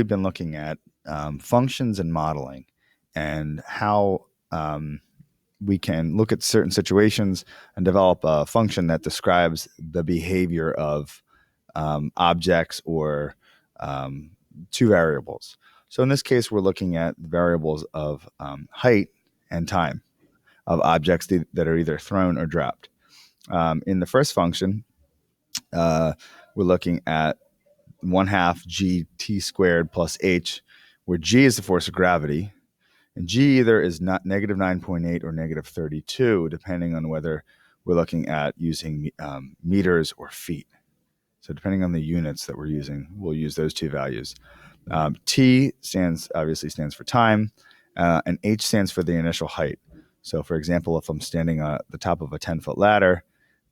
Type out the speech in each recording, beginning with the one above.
we've been looking at functions and modeling and how we can look at certain situations and develop a function that describes the behavior of objects or two variables. So in this case, we're looking at variables of height and time of objects that are either thrown or dropped. In the first function, we're looking at 1/2 gt squared plus h, where g is the force of gravity, and g either is not negative 9.8 or negative 32, depending on whether we're looking at using meters or feet. So depending on the units that we're using, we'll use those two values. T obviously stands for time, and h stands for the initial height. So for example, if I'm standing at the top of a 10-foot ladder,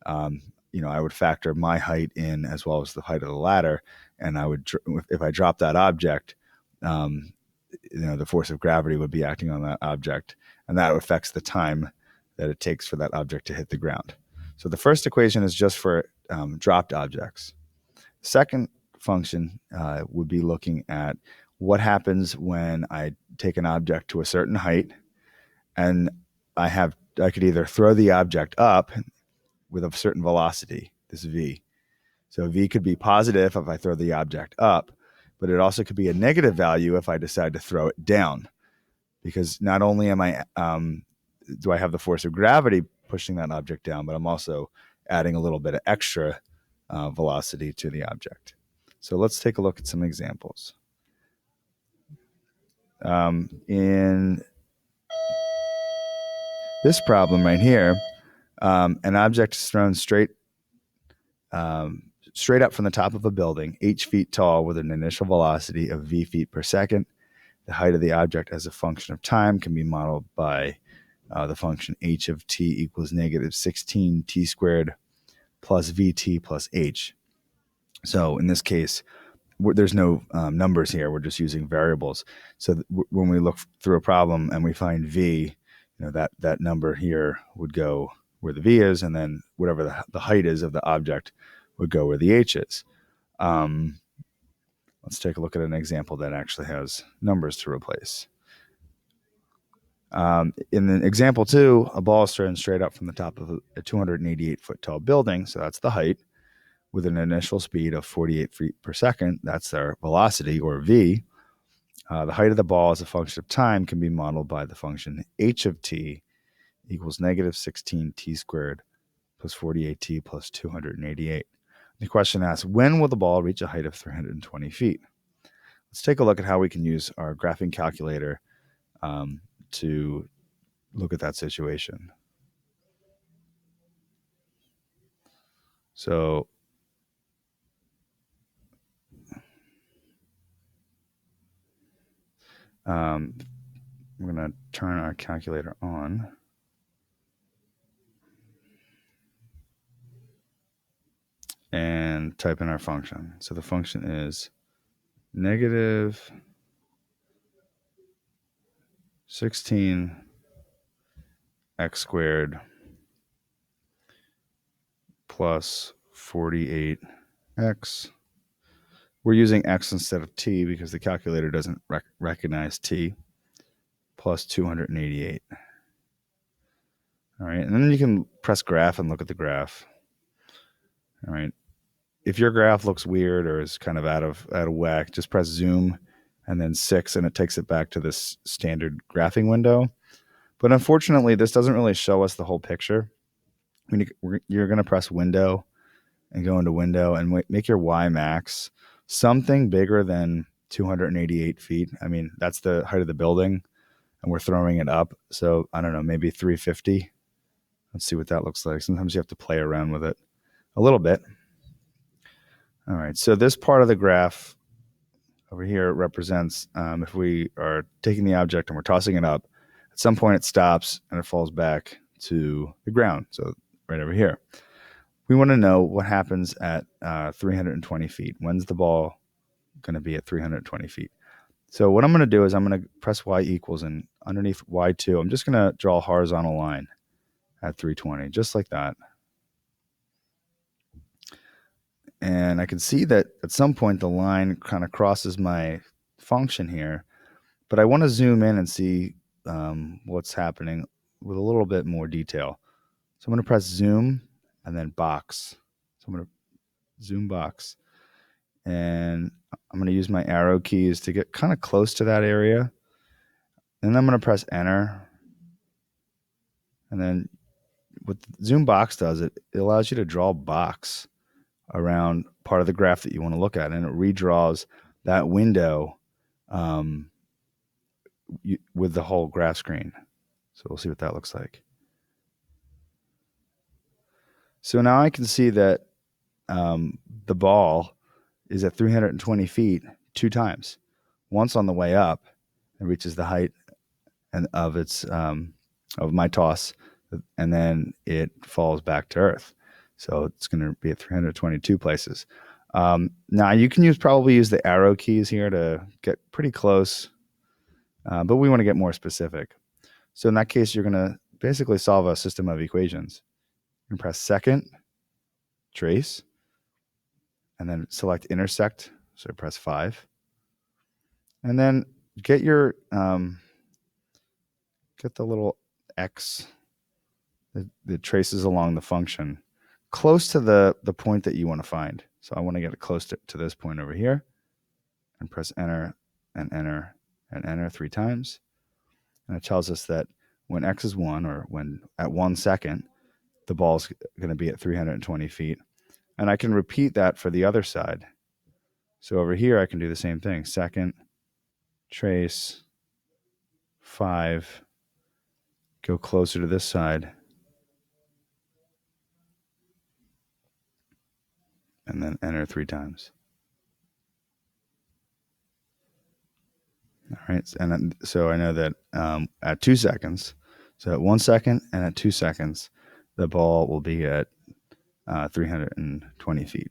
I would factor my height in as well as the height of the ladder. And if I drop that object, the force of gravity would be acting on that object, and that affects the time that it takes for that object to hit the ground. So the first equation is just for dropped objects. Second function would be looking at what happens when I take an object to a certain height, and I could either throw the object up with a certain velocity, this v. So v could be positive if I throw the object up, but it also could be a negative value if I decide to throw it down, because not only do I have the force of gravity pushing that object down, but I'm also adding a little bit of extra velocity to the object. So let's take a look at some examples. In this problem right here, an object is thrown straight up from the top of a building, h feet tall, with an initial velocity of v feet per second. The height of the object as a function of time can be modeled by the function h of t equals negative 16 t squared plus vt plus h. So in this case, there's no numbers here. We're just using variables. So when we look through a problem and we find v, that number here would go where the v is, and then whatever the height is of the object would go where the h is. Let's take a look at an example that actually has numbers to replace. In the example 2, a ball is thrown straight up from the top of a 288-foot tall building, so that's the height, with an initial speed of 48 feet per second. That's their velocity, or v. The height of the ball as a function of time can be modeled by the function h of t equals negative 16 t squared plus 48t plus 288. The question asks, when will the ball reach a height of 320 feet? Let's take a look at how we can use our graphing calculator to look at that situation. So we're going to turn our calculator on. And type in our function. So the function is negative 16 x squared plus 48x. We're using x instead of t because the calculator doesn't recognize t, plus 288. All right, and then you can press graph and look at the graph. All right, if your graph looks weird or is kind of out of whack, just press zoom and then 6, and it takes it back to this standard graphing window. But unfortunately, this doesn't really show us the whole picture. You're going to press window and go into window and make your y max something bigger than 288 feet. I mean, that's the height of the building, and we're throwing it up. So I don't know, maybe 350. Let's see what that looks like. Sometimes you have to play around with it a little bit. All right, so this part of the graph over here represents if we are taking the object and we're tossing it up, at some point it stops and it falls back to the ground. So right over here. We want to know what happens at 320 feet. When's the ball going to be at 320 feet? So what I'm going to do is I'm going to press y equals, and underneath y2, I'm just going to draw a horizontal line at 320, just like that. And I can see that at some point the line kind of crosses my function here, but I want to zoom in and see what's happening with a little bit more detail. So I'm going to press zoom and then box. So I'm going to zoom box, and I'm going to use my arrow keys to get kind of close to that area. And then I'm going to press enter. And then what zoom box does, it allows you to draw a box around part of the graph that you want to look at, and it redraws that window with the whole graph screen. So we'll see what that looks like. So now I can see that the ball is at 320 feet 2 times. Once on the way up, it reaches the height of its of my toss, and then it falls back to Earth. So it's going to be at 322 places. Now you can probably use the arrow keys here to get pretty close, but we want to get more specific. So in that case, you're going to basically solve a system of equations. You can press second, trace, and then select intersect. So press 5, and then get your get the little X that traces along the function close to the point that you want to find. So I want to get it close to this point over here, and press enter and enter and enter 3 times. And it tells us that when X is 1, or when at 1 second, the ball's going to be at 320 feet. And I can repeat that for the other side. So over here, I can do the same thing. Second, trace, 5, go closer to this side, and then enter 3 times. All right. And so I know that at 2 seconds, so at 1 second and at 2 seconds, the ball will be at 320 feet.